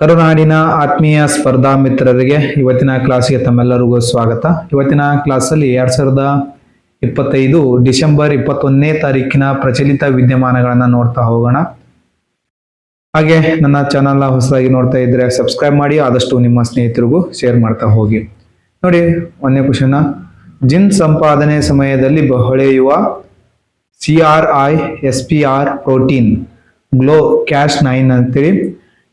ಕರುನಾಡಿನ ಆತ್ಮೀಯ ಸ್ಪರ್ಧಾ ಮಿತ್ರರಿಗೆ ಇವತ್ತಿನ ಕ್ಲಾಸ್ಗೆ ತಮ್ಮೆಲ್ಲರಿಗೂ ಸ್ವಾಗತ. ಇವತ್ತಿನ ಕ್ಲಾಸಲ್ಲಿ 2025 ಡಿಸೆಂಬರ್ 21ನೇ ತಾರೀಕಿನ ಪ್ರಚಲಿತ ವಿದ್ಯಮಾನಗಳನ್ನು ನೋಡ್ತಾ ಹೋಗೋಣ. ಹಾಗೆ ನನ್ನ ಚಾನಲ್ ಹೊಸದಾಗಿ ನೋಡ್ತಾ ಇದ್ರೆ ಸಬ್ಸ್ಕ್ರೈಬ್ ಮಾಡಿ, ಆದಷ್ಟು ನಿಮ್ಮ ಸ್ನೇಹಿತರಿಗೂ ಶೇರ್ ಮಾಡ್ತಾ ಹೋಗಿ. ನೋಡಿ, ಒಂದನೇ ಕ್ವಶನ್, ಜಿನ್ ಸಂಪಾದನೆ ಸಮಯದಲ್ಲಿ ಹೊಳೆಯುವ CRISPR ಪ್ರೋಟೀನ್ ಗ್ಲೋ ಕ್ಯಾಶ್ 9 ಅಂತೇಳಿ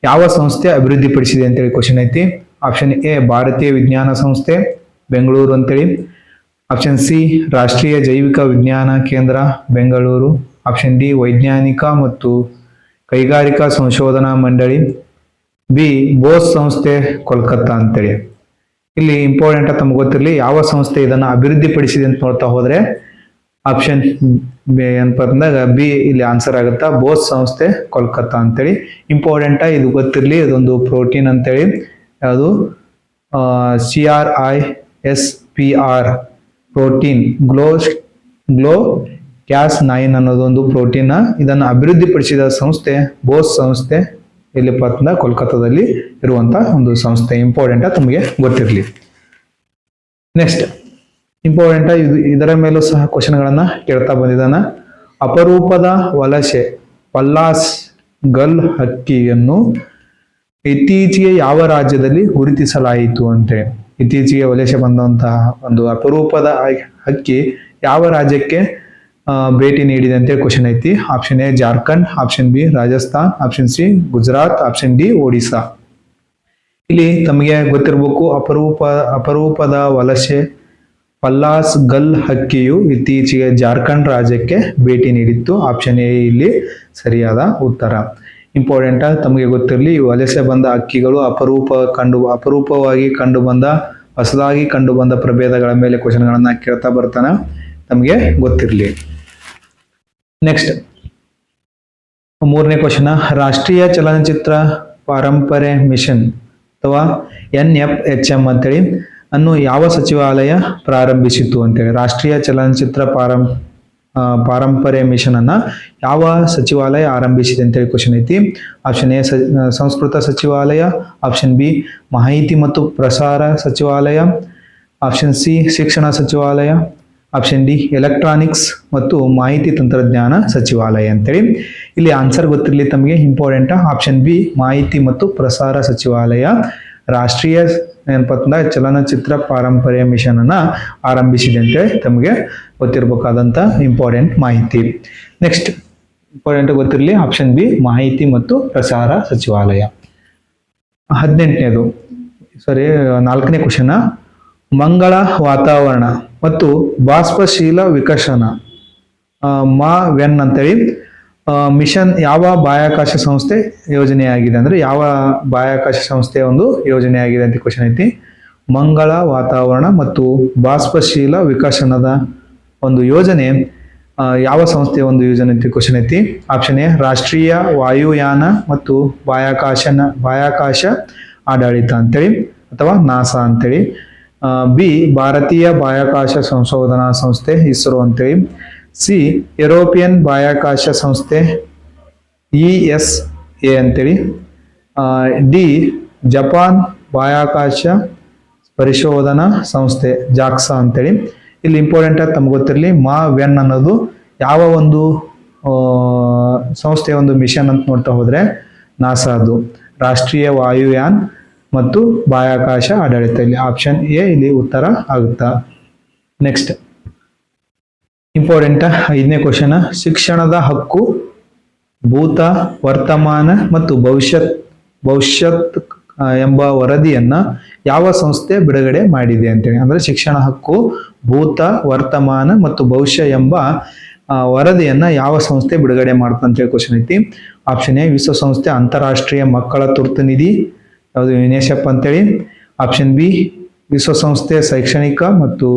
ಯಾವ ಸಂಸ್ಥೆ ಅಭಿವೃದ್ಧಿಪಡಿಸಿದೆ ಅಂತೇಳಿ ಕ್ವಶನ್ ಐತಿ. ಆಪ್ಷನ್ ಎ ಭಾರತೀಯ ವಿಜ್ಞಾನ ಸಂಸ್ಥೆ ಬೆಂಗಳೂರು ಅಂತೇಳಿ, ಆಪ್ಷನ್ ಸಿ ರಾಷ್ಟ್ರೀಯ ಜೈವಿಕ ವಿಜ್ಞಾನ ಕೇಂದ್ರ ಬೆಂಗಳೂರು, ಆಪ್ಷನ್ ಡಿ ವೈಜ್ಞಾನಿಕ ಮತ್ತು ಕೈಗಾರಿಕಾ ಸಂಶೋಧನಾ ಮಂಡಳಿ, ಬಿ ಬೋಸ್ ಸಂಸ್ಥೆ ಕೋಲ್ಕತ್ತಾ ಅಂತೇಳಿ. ಇಲ್ಲಿ ಇಂಪಾರ್ಟೆಂಟ್ ತಮ್ಗೆ ಗೊತ್ತಿರಲಿ, ಯಾವ ಸಂಸ್ಥೆ ಇದನ್ನ ಅಭಿವೃದ್ಧಿಪಡಿಸಿದೆ ಅಂತ ನೋಡ್ತಾ ಹೋದ್ರೆ ಆಪ್ಷನ್ ಏನಪ್ಪ ಅಂದಾಗ ಬಿ ಇಲ್ಲಿ ಆನ್ಸರ್ ಆಗುತ್ತಾ, ಬೋಸ್ ಸಂಸ್ಥೆ ಕೋಲ್ಕತ್ತಾ ಅಂತೇಳಿ. ಇಂಪಾರ್ಟೆಂಟ್ ಇದು ಗೊತ್ತಿರಲಿ, ಇದೊಂದು ಪ್ರೋಟೀನ್ ಅಂತೇಳಿ, ಯಾವುದು CRISPR ಪ್ರೋಟೀನ್ ಗ್ಲೋ ಕ್ಯಾಸ್ 9 ಅನ್ನೋದೊಂದು ಪ್ರೋಟೀನ್. ಇದನ್ನು ಅಭಿವೃದ್ಧಿಪಡಿಸಿದ ಸಂಸ್ಥೆ ಬೋಸ್ ಸಂಸ್ಥೆ, ಇಲ್ಲಿ ಪತ್ನ ಕೋಲ್ಕತ್ತಾದಲ್ಲಿ ಇರುವಂತ ಒಂದು ಸಂಸ್ಥೆ. ಇಂಪಾರ್ಟೆಂಟ್ ತಮಗೆ ಗೊತ್ತಿರಲಿ. ನೆಕ್ಸ್ಟ್ ಇಂಪಾರ್ಟೆಂಟ್, ಇದರ ಮೇಲೂ ಸಹ ಕ್ವಶನ್ಗಳನ್ನ ಕೇಳ್ತಾ ಬಂದಿದ್ದಾನ. ಅಪರೂಪದ ವಲಸೆ ಪಲ್ಲಾಸ್ ಗಲ್ ಹಕ್ಕಿಯನ್ನು ಇತ್ತೀಚೆಗೆ ಯಾವ ರಾಜ್ಯದಲ್ಲಿ ಗುರುತಿಸಲಾಯಿತು ಅಂತೇಳಿ. ಇತ್ತೀಚೆಗೆ ವಲಸೆ ಬಂದಂತಹ ಒಂದು ಅಪರೂಪದ ಹಕ್ಕಿ ಯಾವ ರಾಜ್ಯಕ್ಕೆ ಭೇಟಿ ನೀಡಿದೆ ಅಂತೇಳಿ ಕ್ವಶನ್ ಐತಿ. Option A Jharkhand, option B Rajasthan, option C Gujarat, option D Odisha. ಇಲ್ಲಿ ತಮಗೆ ಗೊತ್ತಿರಬೇಕು, ಅಪರೂಪದ ವಲಸೆ ಪಲ್ಲಾಸ್ ಗಲ್ ಹಕ್ಕಿಯು ಇತ್ತೀಚೆಗೆ ಜಾರ್ಖಂಡ್ ರಾಜ್ಯಕ್ಕೆ ಭೇಟಿ ನೀಡಿತ್ತು. ಆಪ್ಷನ್ ಎ ಇಲ್ಲಿ ಸರಿಯಾದ ಉತ್ತರ. ಇಂಪಾರ್ಟೆಂಟ್ ತಮಗೆ ಗೊತ್ತಿರಲಿ, ವಲಸೆ ಬಂದ ಹಕ್ಕಿಗಳು ಅಪರೂಪವಾಗಿ ಕಂಡು ಬಂದ ಹೊಸದಾಗಿ ಕಂಡು ಬಂದ ಪ್ರಭೇದಗಳ ಮೇಲೆ ಕ್ವಶನ್ಗಳನ್ನ ಕೇಳ್ತಾ ಬರ್ತಾನೆ, ತಮಗೆ ಗೊತ್ತಿರಲಿ. ನೆಕ್ಸ್ಟ್ ಮೂರನೇ ಕ್ವಶನ್, ರಾಷ್ಟ್ರೀಯ ಚಲನಚಿತ್ರ ಪಾರಂಪರೆ ಮಿಷನ್ ಅಥವಾ NFHM ಅಂತೇಳಿ ಅನ್ನು ಯಾವ ಸಚಿವಾಲಯ ಪ್ರಾರಂಭಿಸಿತು ಅಂತೇಳಿ. ರಾಷ್ಟ್ರೀಯ ಚಲನಚಿತ್ರ ಪಾರಂಪರೆ ಮಿಷನ್ ಅನ್ನ ಯಾವ ಸಚಿವಾಲಯ ಆರಂಭಿಸಿದೆ ಅಂತೇಳಿ ಕ್ವಶನ್ ಐತಿ. ಆಪ್ಷನ್ ಎ ಸಂಸ್ಕೃತ ಸಚಿವಾಲಯ, ಆಪ್ಷನ್ ಬಿ ಮಾಹಿತಿ ಮತ್ತು ಪ್ರಸಾರ ಸಚಿವಾಲಯ, ಆಪ್ಷನ್ ಸಿ ಶಿಕ್ಷಣ ಸಚಿವಾಲಯ, ಆಪ್ಷನ್ ಡಿ ಎಲೆಕ್ಟ್ರಾನಿಕ್ಸ್ ಮತ್ತು ಮಾಹಿತಿ ತಂತ್ರಜ್ಞಾನ ಸಚಿವಾಲಯ ಅಂತೇಳಿ. ಇಲ್ಲಿ ಆನ್ಸರ್ ಗೊತ್ತಿರಲಿ ತಮಗೆ, ಇಂಪಾರ್ಟೆಂಟ್ ಆಪ್ಷನ್ ಬಿ ಮಾಹಿತಿ ಮತ್ತು ಪ್ರಸಾರ ಸಚಿವಾಲಯ ರಾಷ್ಟ್ರೀಯ ಏನಪ್ಪಾ ಚಲನಚಿತ್ರ ಪಾರಂಪರೆ ಮಿಷನ್ ಅನ್ನ ಆರಂಭಿಸಿದೆ ಅಂತೇಳಿ ತಮಗೆ ಗೊತ್ತಿರಬೇಕಾದಂತ ಇಂಪಾರ್ಟೆಂಟ್ ಮಾಹಿತಿ. ನೆಕ್ಸ್ಟ್ ಇಂಪಾರ್ಟೆಂಟ್ ಗೊತ್ತಿರಲಿ, ಆಪ್ಷನ್ ಬಿ ಮಾಹಿತಿ ಮತ್ತು ಪ್ರಸಾರ ಸಚಿವಾಲಯ. 4ನೇ ಕ್ವಶನ್, ಮಂಗಳ ವಾತಾವರಣ ಮತ್ತು ಬಾಷ್ಪಶೀಲ ವಿಕಸನ MAVEN ಅಂತೇಳಿ ಮಿಷನ್ ಯಾವ ಬಾಹ್ಯಾಕಾಶ ಸಂಸ್ಥೆ ಯೋಜನೆಯಾಗಿದೆ ಅಂದ್ರೆ ಯಾವ ಬಾಹ್ಯಾಕಾಶ ಸಂಸ್ಥೆಯ ಒಂದು ಯೋಜನೆಯಾಗಿದೆ ಅಂತ ಕ್ವಶನ್ ಐತಿ. ಮಂಗಳ ವಾತಾವರಣ ಮತ್ತು ಬಾಷ್ಪಶೀಲ ವಿಕಸನದ ಒಂದು ಯೋಜನೆ ಯಾವ ಸಂಸ್ಥೆಯ ಒಂದು ಯೋಜನೆ ಅಂತ ಕ್ವಶನ್ ಐತಿ. ಆಪ್ಷನ್ ಎ ರಾಷ್ಟ್ರೀಯ ವಾಯುಯಾನ ಮತ್ತು ಬಾಹ್ಯಾಕಾಶ ಆಡಳಿತ ಅಂತೇಳಿ ಅಥವಾ ನಾಸಾ ಅಂತೇಳಿ, ಬಿ ಭಾರತೀಯ ಬಾಹ್ಯಾಕಾಶ ಸಂಶೋಧನಾ ಸಂಸ್ಥೆ ಇಸ್ರೋ ಅಂತೇಳಿ, ಸಿ ಯುರೋಪಿಯನ್ ಬಾಹ್ಯಾಕಾಶ ಸಂಸ್ಥೆ ESA ಅಂತೇಳಿ, ಡಿ ಜಪಾನ್ ಬಾಹ್ಯಾಕಾಶ ಪರಿಶೋಧನಾ ಸಂಸ್ಥೆ JAXA ಅಂತೇಳಿ. ಇಲ್ಲಿ ಇಂಪಾರ್ಟೆಂಟ್ ತಮ್ಗೆ ಗೊತ್ತಿರಲಿ, MAVEN ಅನ್ನೋದು ಯಾವ ಒಂದು ಸಂಸ್ಥೆಯ ಒಂದು ಮಿಷನ್ ಅಂತ ನೋಡ್ತಾ ಹೋದ್ರೆ ನಾಸಾದು ರಾಷ್ಟ್ರೀಯ ವಾಯುಯಾನ್ ಮತ್ತು ಬಾಹ್ಯಾಕಾಶ ಆಡಳಿತ. ಇಲ್ಲಿ ಆಪ್ಷನ್ ಎ ಇಲ್ಲಿ ಉತ್ತರ ಆಗುತ್ತಾ. ನೆಕ್ಸ್ಟ್ ಇಂಪಾರ್ಟೆಂಟ್ 5ನೇ ಕ್ವಶನ್, ಶಿಕ್ಷಣದ ಹಕ್ಕು ಭೂತ ವರ್ತಮಾನ ಮತ್ತು ಭವಿಷ್ಯತ್ ಎಂಬ ವರದಿಯನ್ನ ಯಾವ ಸಂಸ್ಥೆ ಬಿಡುಗಡೆ ಮಾಡಿದೆ ಅಂತೇಳಿ. ಅಂದ್ರೆ ಶಿಕ್ಷಣ ಹಕ್ಕು ಭೂತ ವರ್ತಮಾನ ಮತ್ತು ಭವಿಷ್ಯ ಎಂಬ ವರದಿಯನ್ನ ಯಾವ ಸಂಸ್ಥೆ ಬಿಡುಗಡೆ ಮಾಡುತ್ತೆ ಅಂತೇಳಿ ಕ್ವಶನ್ ಐತಿ. ಆಪ್ಷನ್ ಎ ವಿಶ್ವಸಂಸ್ಥೆ ಅಂತಾರಾಷ್ಟ್ರೀಯ ಮಕ್ಕಳ ತುರ್ತು ನಿಧಿ, ಯಾವುದು UNICEF ಅಂತೇಳಿ, ಆಪ್ಷನ್ ಬಿ ವಿಶ್ವಸಂಸ್ಥೆ ಶೈಕ್ಷಣಿಕ ಮತ್ತು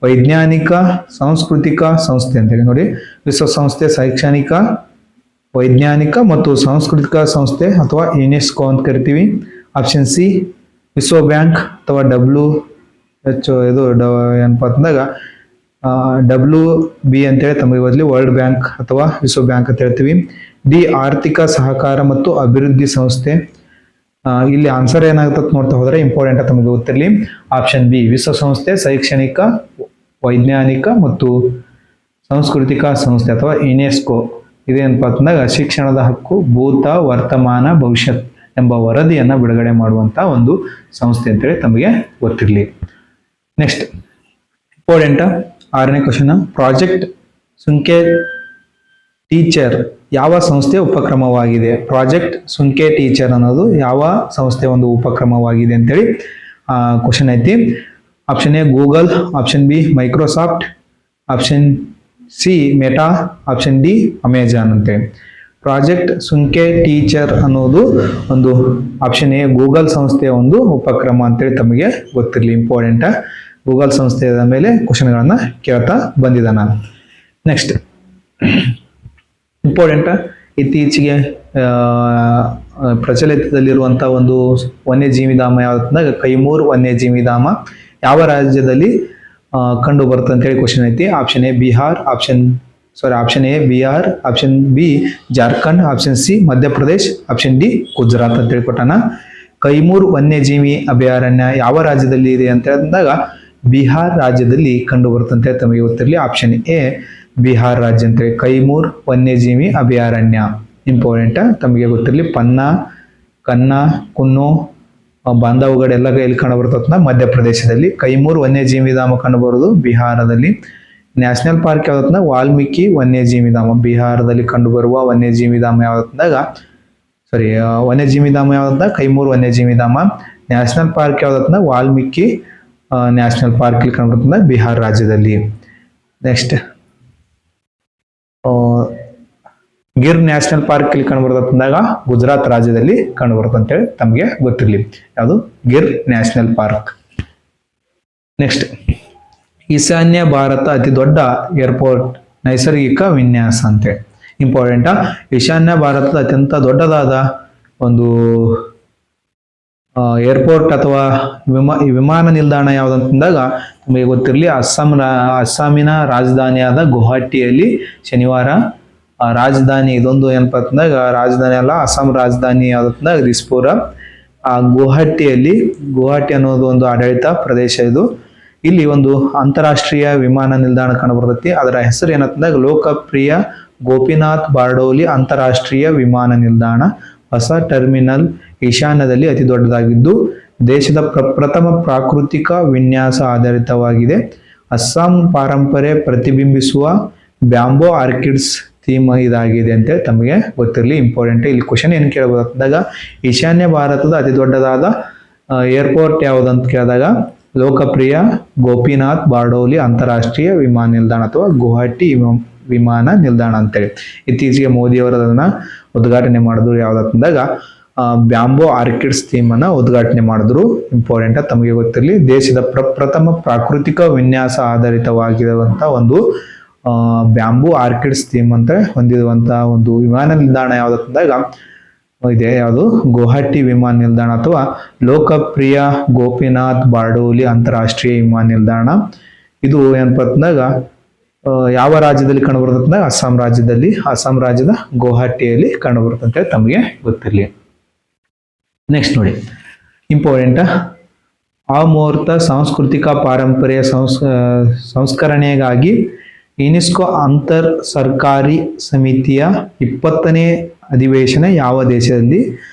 ವೈಜ್ಞಾನಿಕ ಸಾಂಸ್ಕೃತಿಕ ಸಂಸ್ಥೆ ಅಂತೇಳಿ. ನೋಡಿ, ವಿಶ್ವಸಂಸ್ಥೆ ಶೈಕ್ಷಣಿಕ ವೈಜ್ಞಾನಿಕ ಮತ್ತು ಸಾಂಸ್ಕೃತಿಕ ಸಂಸ್ಥೆ ಅಥವಾ UNESCO ಅಂತ ಕರಿತೀವಿ. ಆಪ್ಷನ್ ಸಿ ವಿಶ್ವ ಬ್ಯಾಂಕ್ ಅಥವಾ WHO, ಇದು ಏನಪ್ಪ ಅಂದಾಗ WB ಅಂತೇಳಿ ತಮಗೆ ಬದಲಿ ವರ್ಲ್ಡ್ ಬ್ಯಾಂಕ್ ಅಥವಾ ವಿಶ್ವ ಬ್ಯಾಂಕ್ ಅಂತ ಹೇಳ್ತೀವಿ. ಡಿ ಆರ್ಥಿಕ ಸಹಕಾರ ಮತ್ತು ಅಭಿವೃದ್ಧಿ ಸಂಸ್ಥೆ, ಇಲ್ಲಿ ಆನ್ಸರ್ ಏನಾಗುತ್ತೆ ನೋಡ್ತಾ ಹೋದ್ರೆ ಇಂಪಾರ್ಟೆಂಟ್ ತಮಗೆ ಗೊತ್ತಿರಲಿ. ಆಪ್ಷನ್ ಬಿ ವಿಶ್ವಸಂಸ್ಥೆ ಶೈಕ್ಷಣಿಕ, ವೈಜ್ಞಾನಿಕ ಮತ್ತು ಸಾಂಸ್ಕೃತಿಕ ಸಂಸ್ಥೆ ಅಥವಾ ಯುನೆಸ್ಕೋ ಇದೇನಪ್ಪ ಅಂತಂದಾಗ ಶಿಕ್ಷಣದ ಹಕ್ಕು, ಭೂತ, ವರ್ತಮಾನ, ಭವಿಷ್ಯತ್ ಎಂಬ ವರದಿಯನ್ನು ಬಿಡುಗಡೆ ಮಾಡುವಂತ ಒಂದು ಸಂಸ್ಥೆ ಅಂತೇಳಿ ತಮಗೆ ಗೊತ್ತಿರಲಿ. ನೆಕ್ಸ್ಟ್ ಇಂಪಾರ್ಟೆಂಟ್ 6ನೇ ಕ್ವಶನ್, ಪ್ರಾಜೆಕ್ಟ್ ಸುಂಕೆ ಟೀಚರ್ ಯಾವ ಸಂಸ್ಥೆಯ ಉಪಕ್ರಮವಾಗಿದೆ? ಪ್ರಾಜೆಕ್ಟ್ ಸುಂಕೆ ಟೀಚರ್ ಅನ್ನೋದು ಯಾವ ಸಂಸ್ಥೆಯ ಒಂದು ಉಪಕ್ರಮವಾಗಿದೆ ಅಂತೇಳಿ ಕ್ವಶನ್ ಐತಿ. Option A Google, option B Microsoft, option C meta, option D Amazon ಅಂತೇಳಿ. ಪ್ರಾಜೆಕ್ಟ್ ಸುಂಕೆ ಟೀಚರ್ ಅನ್ನೋದು ಒಂದು ಆಪ್ಷನ್ ಎ ಗೂಗಲ್ ಸಂಸ್ಥೆಯ ಒಂದು ಉಪಕ್ರಮ ಅಂತೇಳಿ ತಮಗೆ ಗೊತ್ತಿರಲಿ. ಇಂಪಾರ್ಟೆಂಟ್, ಗೂಗಲ್ ಸಂಸ್ಥೆಯ ಮೇಲೆ ಕ್ವಶನ್ಗಳನ್ನ ಕೇಳ್ತಾ ಬಂದಿದ್ದಾನ. ನೆಕ್ಸ್ಟ್ ಇಂಪಾರ್ಟೆಂಟ್, ಇತ್ತೀಚೆಗೆ ಪ್ರಚಲಿತದಲ್ಲಿರುವಂತಹ ಒಂದು ವನ್ಯಜೀವಿ ಧಾಮ ಯಾವ್ದಂದಾಗ ಕೈಮೂರ್ ವನ್ಯಜೀವಿ ಧಾಮ ಯಾವ ರಾಜ್ಯದಲ್ಲಿ ಕಂಡು ಬರುತ್ತೆ ಅಂತೇಳಿ ಕ್ವಶನ್ ಐತಿ. Option A Bihar, option A Bihar, option B Jharkhand, option C Madhya Pradesh, option D Gujarat ಅಂತೇಳಿ ಕೊಟ್ಟಾನ. ಕೈಮೂರ್ ವನ್ಯಜೀವಿ ಅಭಯಾರಣ್ಯ ಯಾವ ರಾಜ್ಯದಲ್ಲಿ ಇದೆ ಅಂತ ಹೇಳಿದಾಗ ಬಿಹಾರ್ ರಾಜ್ಯದಲ್ಲಿ ಕಂಡು ಬರುತ್ತಂತೆ ತಮಗೆ ಗೊತ್ತಿರಲಿ. ಆಪ್ಷನ್ ಎ ಬಿಹಾರ್ ರಾಜ್ಯ ಅಂತೇಳಿ ಕೈಮೂರ್ ವನ್ಯಜೀವಿ ಅಭಯಾರಣ್ಯ. ಇಂಪಾರ್ಟೆಂಟ್ ತಮಗೆ ಗೊತ್ತಿರಲಿ. ಪನ್ನಾ, ಕನ್ನಾ, ಕುನ್ನು, ಬಾಂಧವಗಢ ಎಲ್ಲ ಎಲ್ಲಿ ಕಂಡು ಬರ್ತದ ಮಧ್ಯಪ್ರದೇಶದಲ್ಲಿ. ಕೈಮೂರ್ ವನ್ಯಜೀವಿ ಧಾಮ ಕಂಡು ಬರೋದು ಬಿಹಾರದಲ್ಲಿ. ನ್ಯಾಷನಲ್ ಪಾರ್ಕ್ ಯಾವ್ದತ್ನ ವಾಲ್ಮೀಕಿ ವನ್ಯಜೀವಿ ಧಾಮ ಬಿಹಾರದಲ್ಲಿ ಕಂಡು ಬರುವ ವನ್ಯಜೀವಿ ಧಾಮ ಯಾವ್ದಂದಾಗ ವನ್ಯಜೀವಿ ಧಾಮ ಯಾವ್ದಂತ ಕೈಮೂರ್ ವನ್ಯಜೀವಿ ಧಾಮ. ನ್ಯಾಷನಲ್ ಪಾರ್ಕ್ ಯಾವ್ದತ್ನ ವಾಲ್ಮೀಕಿ ನ್ಯಾಷನಲ್ ಪಾರ್ಕ್ ಇಲ್ಲಿ ಕಂಡು ಬರ್ತದ ಬಿಹಾರ್ ರಾಜ್ಯದಲ್ಲಿ. ನೆಕ್ಸ್ಟ್ ಗಿರ್ ನ್ಯಾಷನಲ್ ಪಾರ್ಕ್ ಇಲ್ಲಿ ಕಂಡು ಬರ್ತಂದಾಗ ಗುಜರಾತ್ ರಾಜ್ಯದಲ್ಲಿ ಕಂಡು ಬರುತ್ತೆ ಅಂತೇಳಿ ತಮಗೆ ಗೊತ್ತಿರಲಿ. ಯಾವುದು ಗಿರ್ ನ್ಯಾಷನಲ್ ಪಾರ್ಕ್. ನೆಕ್ಸ್ಟ್ ಈಶಾನ್ಯ ಭಾರತ ಅತಿ ದೊಡ್ಡ ಏರ್ಪೋರ್ಟ್ ನೈಸರ್ಗಿಕ ವಿನ್ಯಾಸ ಅಂತೇಳಿ. ಇಂಪಾರ್ಟೆಂಟ್, ಈಶಾನ್ಯ ಭಾರತದ ಅತ್ಯಂತ ದೊಡ್ಡದಾದ ಒಂದು ಏರ್ಪೋರ್ಟ್ ಅಥವಾ ವಿಮಾನ ನಿಲ್ದಾಣ ಯಾವ್ದಂತಂದಾಗ ನಿಮಗೆ ಗೊತ್ತಿರಲಿ. ಅಸ್ಸಾಮಿನ ರಾಜಧಾನಿಯಾದ ಗುವಾಹಟಿಯಲ್ಲಿ ಶನಿವಾರ ರಾಜಧಾನಿ ಇದೊಂದು ಏನಪ್ಪ ಅಂತಂದಾಗ ರಾಜಧಾನಿ ಅಲ್ಲ, ಅಸ್ಸಾಂ ರಾಜಧಾನಿ ಯಾವ್ದಂತಂದಾಗ ದಿಸ್ಪುರ. ಗುವಾಹಟಿ ಅನ್ನೋದು ಒಂದು ಆಡಳಿತ ಪ್ರದೇಶ ಇದು. ಇಲ್ಲಿ ಒಂದು ಅಂತಾರಾಷ್ಟ್ರೀಯ ವಿಮಾನ ನಿಲ್ದಾಣ ಕಂಡು ಬರ್ತೈತಿ. ಅದರ ಹೆಸರು ಏನಂತಂದಾಗ ಲೋಕಪ್ರಿಯ ಗೋಪಿನಾಥ್ ಬಾರ್ಡೋಲಿ ಅಂತಾರಾಷ್ಟ್ರೀಯ ವಿಮಾನ ನಿಲ್ದಾಣ. ಹೊಸ ಟರ್ಮಿನಲ್ ಈಶಾನ್ಯದಲ್ಲಿ ಅತಿ ದೊಡ್ಡದಾಗಿದ್ದು ದೇಶದ ಪ್ರಥಮ ಪ್ರಾಕೃತಿಕ ವಿನ್ಯಾಸ ಆಧಾರಿತವಾಗಿದೆ. ಅಸ್ಸಾಂ ಪಾರಂಪರೆ ಪ್ರತಿಬಿಂಬಿಸುವ ಬ್ಯಾಂಬೋ ಆರ್ಕಿಡ್ಸ್ ಥೀಮ್ ಇದಾಗಿದೆ ಅಂತ ತಮಗೆ ಗೊತ್ತಿರಲಿ. ಇಂಪಾರ್ಟೆಂಟ್, ಇಲ್ಲಿ ಕ್ವಶನ್ ಏನು ಕೇಳಬಹುದು ಅಂದಾಗ ಈಶಾನ್ಯ ಭಾರತದ ಅತಿ ದೊಡ್ಡದಾದ ಏರ್ಪೋರ್ಟ್ ಯಾವುದಂತ ಕೇಳಿದಾಗ ಲೋಕಪ್ರಿಯ ಗೋಪಿನಾಥ್ ಬಾರ್ಡೋಲಿ ಅಂತಾರಾಷ್ಟ್ರೀಯ ವಿಮಾನ ನಿಲ್ದಾಣ ಅಥವಾ ಗುವಾಹಟಿ ವಿಮಾನ ನಿಲ್ದಾಣ ಅಂತೇಳಿ. ಇತ್ತೀಚೆಗೆ ಮೋದಿಯವರು ಅದನ್ನ ಉದ್ಘಾಟನೆ ಮಾಡಿದ್ರು ಯಾವ್ದಂದಾಗ ಬ್ಯಾಂಬೋ ಆರ್ಕಿಡ್ಸ್ ಥೀಮ್ ಅನ್ನ ಉದ್ಘಾಟನೆ ಮಾಡಿದ್ರು. ಇಂಪಾರ್ಟೆಂಟ್, ತಮಗೆ ಗೊತ್ತಿರಲಿ. ದೇಶದ ಪ್ರಥಮ ಪ್ರಾಕೃತಿಕ ವಿನ್ಯಾಸ ಆಧಾರಿತವಾಗಿರುವಂತ ಒಂದು ಬ್ಯಾಂಬೋ ಆರ್ಕಿಡ್ಸ್ ಥೀಮ್ ಅಂತ ಹೊಂದಿರುವಂತಹ ಒಂದು ವಿಮಾನ ನಿಲ್ದಾಣ ಯಾವ್ದಂದಾಗ ಇದೆ. ಯಾವುದು ಗುವಾಹಟಿ ವಿಮಾನ ನಿಲ್ದಾಣ ಅಥವಾ ಲೋಕಪ್ರಿಯ ಗೋಪಿನಾಥ್ ಬಾರ್ಡೋಲಿ ಅಂತಾರಾಷ್ಟ್ರೀಯ ವಿಮಾನ ನಿಲ್ದಾಣ. ಇದು ಏನಪ್ಪ ಅಂತಂದಾಗ ಯಾವ ರಾಜ್ಯದಲ್ಲಿ ಕಂಡು ಬರ್ತಂತ ಅಸ್ಸಾಂ ರಾಜ್ಯದಲ್ಲಿ, ಅಸ್ಸಾಂ ರಾಜ್ಯದ ಗುವಾಹಟಿಯಲ್ಲಿ ಕಂಡು ಬರ್ತಂತೆ ತಮಗೆ ಗೊತ್ತಿರಲಿ. ನೆಕ್ಸ್ಟ್ ನೋಡಿ ಇಂಪಾರ್ಟೆಂಟ್, ಅಮೂರ್ತ ಸಾಂಸ್ಕೃತಿಕ ಪಾರಂಪರ್ಯ ಸಂಸ್ಕರಣೆಗಾಗಿ ಯುನೆಸ್ಕೋ ಅಂತರ್ ಸರ್ಕಾರಿ ಸಮಿತಿಯ 20ನೇ ಅಧಿವೇಶನ ಯಾವ ದೇಶದಲ್ಲಿ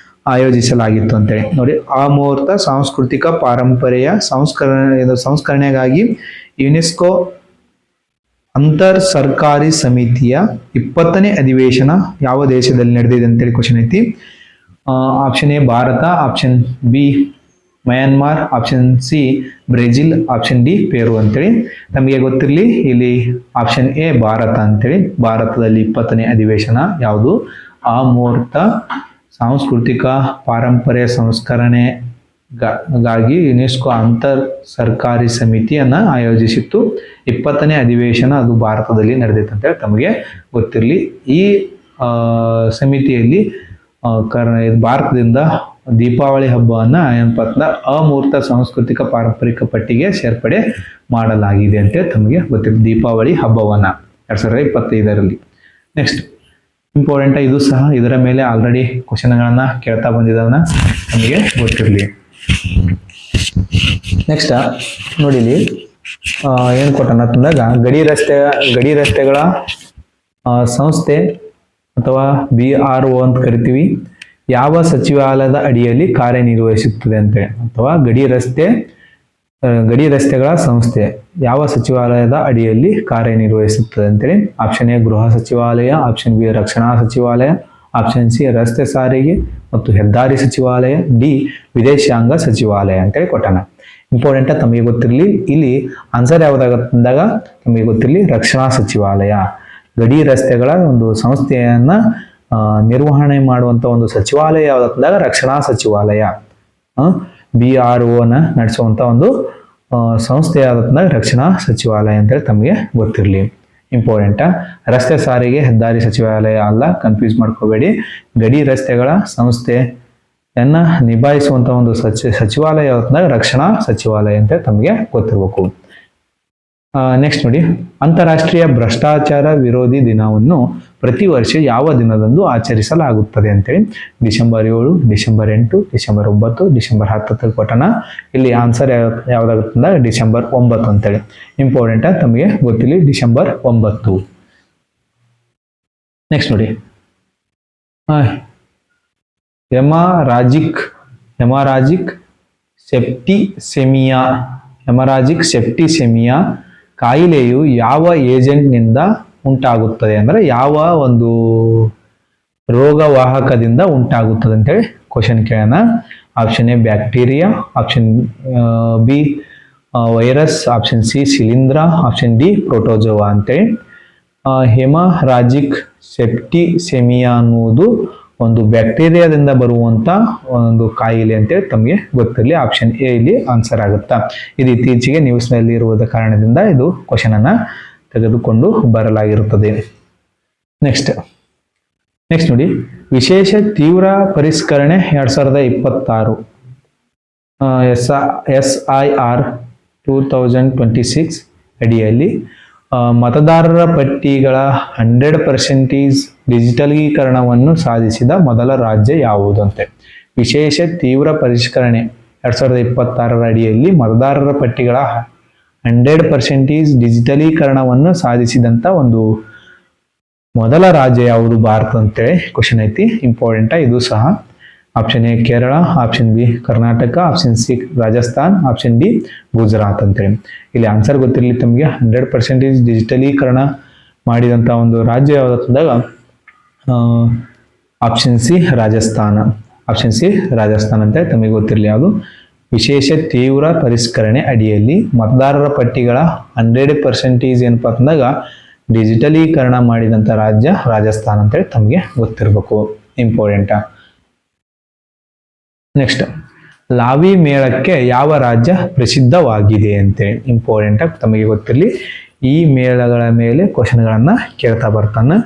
ಆಯೋಜಿಸಲಾಗಿತ್ತು ಅಂತೇಳಿ ನೋಡಿ. ಅಮೂರ್ತ ಸಾಂಸ್ಕೃತಿಕ ಪಾರಂಪರ್ಯ ಸಂಸ್ಕರಣೆಗಾಗಿ ಯುನೆಸ್ಕೋ ಅಂತರ್ ಸರ್ಕಾರಿ ಸಮಿತಿಯ 20ನೇ ಅಧಿವೇಶನ ಯಾವ ದೇಶದಲ್ಲಿ ನಡೆದಿದೆ ಅಂತೇಳಿ ಕ್ವಶನ್ ಐತಿ. Option A Bharat, option B Myanmar, option C Brazil, option D ಪೇರು ಅಂತೇಳಿ. ನಮಗೆ ಗೊತ್ತಿರಲಿ ಇಲ್ಲಿ ಆಪ್ಷನ್ ಎ ಭಾರತ ಅಂತೇಳಿ. ಭಾರತದಲ್ಲಿ 20ನೇ ಅಧಿವೇಶನ ಯಾವುದು ಅಮೂರ್ತ ಸಾಂಸ್ಕೃತಿಕ ಪಾರಂಪರ್ಯ ಸಂಸ್ಕರಣೆಗಾಗಿ ಯುನೆಸ್ಕೋ ಅಂತರ್ ಸರ್ಕಾರಿ ಸಮಿತಿಯನ್ನ ಆಯೋಜಿಸಿತ್ತು. 20ನೇ ಅಧಿವೇಶನ ಅದು ಭಾರತದಲ್ಲಿ ನಡೆದಿತ್ತು ಅಂತೇಳಿ ತಮಗೆ ಗೊತ್ತಿರಲಿ. ಈ ಸಮಿತಿಯಲ್ಲಿ ಭಾರತದಿಂದ ದೀಪಾವಳಿ ಹಬ್ಬವನ್ನ ಏನಪ್ಪ ಅಂತ ಅಮೂರ್ತ ಸಾಂಸ್ಕೃತಿಕ ಪಾರಂಪರಿಕ ಪಟ್ಟಿಗೆ ಸೇರ್ಪಡೆ ಮಾಡಲಾಗಿದೆ ಅಂತ ತಮಗೆ ಗೊತ್ತಿದೆ. ದೀಪಾವಳಿ ಹಬ್ಬವನ್ನ 2025ರಲ್ಲಿ. Next important. ಇದು ಸಹ ಇದರ ಮೇಲೆ ಆಲ್ರೆಡಿ ಕ್ವಶನ್ಗಳನ್ನ ಕೇಳ್ತಾ ಬಂದಿದ್ದವನ್ನ ನಮಗೆ ಗೊತ್ತಿರಲಿ. ನೆಕ್ಸ್ಟ್ ನೋಡಿ ಇಲ್ಲಿ ಏನು ಕೊಟ್ಟನ ಅಂತಂದಾಗ ಗಡಿ ರಸ್ತೆಗಳ ಸಂಸ್ಥೆ ಅಥವಾ BRO ಅಂತ ಕರಿತೀವಿ, ಯಾವ ಸಚಿವಾಲಯದ ಅಡಿಯಲ್ಲಿ ಕಾರ್ಯನಿರ್ವಹಿಸುತ್ತದೆ ಅಂತೇಳಿ, ಅಥವಾ ಗಡಿ ರಸ್ತೆಗಳ ಸಂಸ್ಥೆ ಯಾವ ಸಚಿವಾಲಯದ ಅಡಿಯಲ್ಲಿ ಕಾರ್ಯನಿರ್ವಹಿಸುತ್ತದೆ ಅಂತೇಳಿ. ಆಪ್ಷನ್ ಎ ಗೃಹ ಸಚಿವಾಲಯ, ಆಪ್ಷನ್ ಬಿ ರಕ್ಷಣಾ ಸಚಿವಾಲಯ, ಆಪ್ಷನ್ ಸಿ ರಸ್ತೆ ಸಾರಿಗೆ ಮತ್ತು ಹೆದ್ದಾರಿ ಸಚಿವಾಲಯ, ಡಿ ವಿದೇಶಾಂಗ ಸಚಿವಾಲಯ ಅಂತೇಳಿ ಕೊಟ್ಟಾನ. ಇಂಪಾರ್ಟೆಂಟ್ ತಮಗೆ ಗೊತ್ತಿರಲಿ, ಇಲ್ಲಿ ಆನ್ಸರ್ ಯಾವ್ದಾಗತ್ತಂದಾಗ ತಮಗೆ ಗೊತ್ತಿರಲಿ ರಕ್ಷಣಾ ಸಚಿವಾಲಯ. ಗಡಿ ರಸ್ತೆಗಳ ಒಂದು ಸಂಸ್ಥೆಯನ್ನ ನಿರ್ವಹಣೆ ಮಾಡುವಂತ ಒಂದು ಸಚಿವಾಲಯ ಯಾವ್ದಂದಾಗ ರಕ್ಷಣಾ ಸಚಿವಾಲಯ. BRO ನಡೆಸುವಂತ ಒಂದು ಸಂಸ್ಥೆ ಯಾವ್ದಂದಾಗ ರಕ್ಷಣಾ ಸಚಿವಾಲಯ ಅಂತೇಳಿ ತಮಗೆ ಗೊತ್ತಿರಲಿ. ಇಂಪಾರ್ಟೆಂಟ್. ರಸ್ತೆ ಸಾರಿಗೆ ಹೆದ್ದಾರಿ ಸಚಿವಾಲಯ ಅಲ್ಲ, ಕನ್ಫ್ಯೂಸ್ ಮಾಡ್ಕೋಬೇಡಿ. ಗಡಿ ರಸ್ತೆಗಳ ಸಂಸ್ಥೆಯನ್ನ ನಿಭಾಯಿಸುವಂತ ಒಂದು ಸಚಿವಾಲಯ ಯಾವ್ದಂದಾಗ ರಕ್ಷಣಾ ಸಚಿವಾಲಯ ಅಂತ ತಮಗೆ ಗೊತ್ತಿರಬೇಕು. ನೆಕ್ಸ್ಟ್ ನೋಡಿ, ಅಂತಾರಾಷ್ಟ್ರೀಯ ಭ್ರಷ್ಟಾಚಾರ ವಿರೋಧಿ ದಿನವನ್ನು ಪ್ರತಿ ವರ್ಷ ಯಾವ ದಿನದಂದು ಆಚರಿಸಲಾಗುತ್ತದೆ ಅಂತೇಳಿ. December 7, December 8, December 9, December 10 ಕೊಟ್ಟನ. ಇಲ್ಲಿ ಆನ್ಸರ್ ಯಾವ್ದಾಗುತ್ತಂದ ಡಿಸೆಂಬರ್ 9 ಅಂತೇಳಿ. ಇಂಪಾರ್ಟೆಂಟ್ ತಮಗೆ ಗೊತ್ತಿಲ್ಲ, ಡಿಸೆಂಬರ್ 9. ನೆಕ್ಸ್ಟ್ ನೋಡಿ, ಹೆಮರಾಜಿಕ್ ಸೆಪ್ಟಿಸೆಮಿಯಾ ಕಾಯಿಲೆಯು ಯಾವ ಏಜೆಂಟ್ನಿಂದ ಉಂಟಾಗುತ್ತದೆ ಅಂದ್ರೆ ಯಾವ ಒಂದು ರೋಗವಾಹಕದಿಂದ ಉಂಟಾಗುತ್ತದೆ ಅಂತೇಳಿ ಕ್ವಶನ್ ಕೇಳೋಣ. Option A bacteria, option B virus, option C ಶಿಲೀಂಧ್ರ, ಆಪ್ಷನ್ ಡಿ ಪ್ರೋಟೋಜೋವಾ ಅಂತೇಳಿ. ಹೆಮರಾಜಿಕ್ ಸೆಪ್ಟಿಸೆಮಿಯಾ ಅನ್ನುವುದು ಒಂದು ಬ್ಯಾಕ್ಟೀರಿಯಾದಿಂದ ಬರುವಂತ ಒಂದು ಕಾಯಿಲೆ ಅಂತೇಳಿ ತಮಗೆ ಗೊತ್ತಿರಲಿ. ಆಪ್ಷನ್ ಎ ಇಲ್ಲಿ ಆನ್ಸರ್ ಆಗುತ್ತಾ. ಇದು ಇತ್ತೀಚೆಗೆ ನ್ಯೂಸ್ ನಲ್ಲಿ ಇರುವುದ ಕಾರಣದಿಂದ ಇದು ಕ್ವಶನ್ ಅನ್ನ ತೆಗೆದುಕೊಂಡು ಬರಲಾಗಿರುತ್ತದೆ. ನೆಕ್ಸ್ಟ್ ನೋಡಿ, ವಿಶೇಷ ತೀವ್ರ ಪರಿಷ್ಕರಣೆ 2026 SIR 2026 ಅಡಿಯಲ್ಲಿ ಮತದಾರರ ಪಟ್ಟಿಗಳ 100% ಡಿಜಿಟಲೀಕರಣವನ್ನು ಸಾಧಿಸಿದ ಮೊದಲ ರಾಜ್ಯ ಯಾವುದು ಅಂತೆ. ವಿಶೇಷ ತೀವ್ರ ಪರಿಷ್ಕರಣೆ 2026 ಅಡಿಯಲ್ಲಿ ಮತದಾರರ ಪಟ್ಟಿಗಳ 100% ಡಿಜಿಟಲೀಕರಣವನ್ನು ಸಾಧಿಸಿದಂತ ಒಂದು ಮೊದಲ ರಾಜ್ಯ ಯಾವುದು ಭಾರತ ಅಂತೇಳಿ ಕ್ವಶನ್ ಐತಿ. ಇಂಪಾರ್ಟೆಂಟ್ ಇದು ಸಹ. Option A Kerala, option B Karnataka, option C Rajasthan, option D Gujarat ಅಂತೇಳಿ. ಇಲ್ಲಿ ಆನ್ಸರ್ ಗೊತ್ತಿರಲಿ ತಮಗೆ. 100% ಡಿಜಿಟಲೀಕರಣ ಮಾಡಿದಂತ ಒಂದು ರಾಜ್ಯ ಯಾವ್ದಂದಾಗ ಆಪ್ಷನ್ ಸಿ ರಾಜಸ್ಥಾನ ಅಂತ ತಮಗೆ ಗೊತ್ತಿರಲಿ. ಯಾವುದು ವಿಶೇಷ ತೀವ್ರ ಪರಿಷ್ಕರಣೆ ಅಡಿಯಲ್ಲಿ ಮತದಾರರ ಪಟ್ಟಿಗಳ 100% ಏನಪ್ಪಾ ಅಂತಂದಾಗ ಡಿಜಿಟಲೀಕರಣ ಮಾಡಿದಂತ ರಾಜ್ಯ ರಾಜಸ್ಥಾನ ಅಂತೇಳಿ ತಮಗೆ ಗೊತ್ತಿರಬೇಕು. ಇಂಪಾರ್ಟೆಂಟ್. ನೆಕ್ಸ್ಟ್, ಲಾವಿ ಮೇಳಕ್ಕೆ ಯಾವ ರಾಜ್ಯ ಪ್ರಸಿದ್ಧವಾಗಿದೆ ಅಂತೇಳಿ. ಇಂಪಾರ್ಟೆಂಟ್ ತಮಗೆ ಗೊತ್ತಿರಲಿ. ಈ ಮೇಳಗಳ ಮೇಲೆ ಕ್ವಶನ್ಗಳನ್ನ ಕೇಳ್ತಾ ಬರ್ತಾನೆ.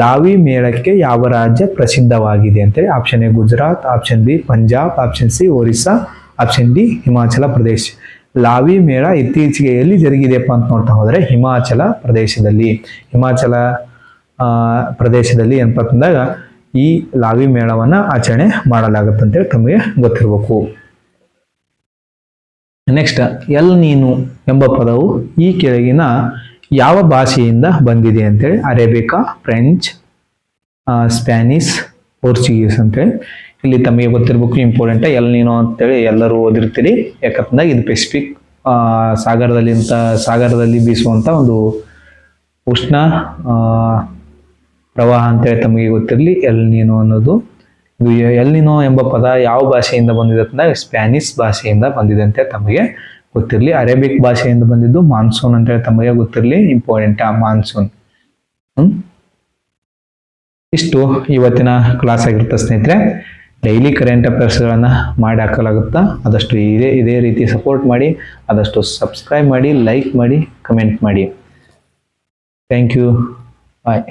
ಲಾವಿ ಮೇಳಕ್ಕೆ ಯಾವ ರಾಜ್ಯ ಪ್ರಸಿದ್ಧವಾಗಿದೆ ಅಂತೇಳಿ. Option A Gujarat, option B Punjab, option C Orissa, option D Himachal Pradesh. Lavi ಮೇಳ ಇತ್ತೀಚೆಗೆ ಎಲ್ಲಿ ಜರುಗಿದೆಯಪ್ಪ ಅಂತ ನೋಡ್ತಾ ಹೋದ್ರೆ ಹಿಮಾಚಲ ಪ್ರದೇಶದಲ್ಲಿ ಏನಪ್ಪ ಅಂತಂದಾಗ ಈ ಲಾವಿ ಮೇಳವನ್ನ ಆಚರಣೆ ಮಾಡಲಾಗುತ್ತೆ ಅಂತೇಳಿ ತಮಗೆ ಗೊತ್ತಿರಬೇಕು. ನೆಕ್ಸ್ಟ್, ಎಲ್ ನೀನು ಎಂಬ ಪದವು ಈ ಕೆಳಗಿನ ಯಾವ ಭಾಷೆಯಿಂದ ಬಂದಿದೆ ಅಂತೇಳಿ. ಅರೇಬಿಕಾ, ಫ್ರೆಂಚ್, ಸ್ಪ್ಯಾನಿಷ್, ಪೋರ್ಚುಗೀಸ್ ಅಂತೇಳಿ. ಇಲ್ಲಿ ತಮಗೆ ಗೊತ್ತಿರಬೇಕು. ಇಂಪಾರ್ಟೆಂಟ್. ಎಲ್ ನೀನು ಅಂತೇಳಿ ಎಲ್ಲರೂ ಓದಿರ್ತೀರಿ. ಯಾಕಂತಂದಾಗ ಇದು ಪೆಸಿಫಿಕ್ ಸಾಗರದಲ್ಲಿ ಬೀಸುವಂತ ಒಂದು ಉಷ್ಣ ಪ್ರವಾಹ ಅಂತೇಳಿ ತಮಗೆ ಗೊತ್ತಿರಲಿ. ಎಲ್ ನೀನು ಅನ್ನೋದು. ಇದು ಎಲ್ ನೀನು ಎಂಬ ಪದ ಯಾವ ಭಾಷೆಯಿಂದ ಬಂದಿದೆ ಅಂತಂದಾಗ ಸ್ಪ್ಯಾನಿಷ್ ಭಾಷೆಯಿಂದ ಬಂದಿದೆ ಅಂತ ತಮಗೆ ಗೊತ್ತಿರಲಿ. ಅರೇಬಿಕ್ ಭಾಷೆಯಿಂದ ಬಂದಿದ್ದು ಮಾನ್ಸೂನ್ ಅಂತೇಳಿ ತಮಗೆ ಗೊತ್ತಿರಲಿ. ಇಂಪಾರ್ಟೆಂಟ್. ಮಾನ್ಸೂನ್. ಇಷ್ಟು ಇವತ್ತಿನ ಕ್ಲಾಸ್ ಆಗಿರುತ್ತೆ ಸ್ನೇಹಿತರೆ. ಡೈಲಿ ಕರೆಂಟ್ ಅಫೇರ್ಸ್ಗಳನ್ನು ಮಾಡಿ ಹಾಕಲಾಗುತ್ತಾ. ಆದಷ್ಟು ಇದೇ ರೀತಿ ಸಪೋರ್ಟ್ ಮಾಡಿ, ಆದಷ್ಟು ಸಬ್ಸ್ಕ್ರೈಬ್ ಮಾಡಿ, ಲೈಕ್ ಮಾಡಿ, ಕಮೆಂಟ್ ಮಾಡಿ. Thank you. ಬಾಯ್.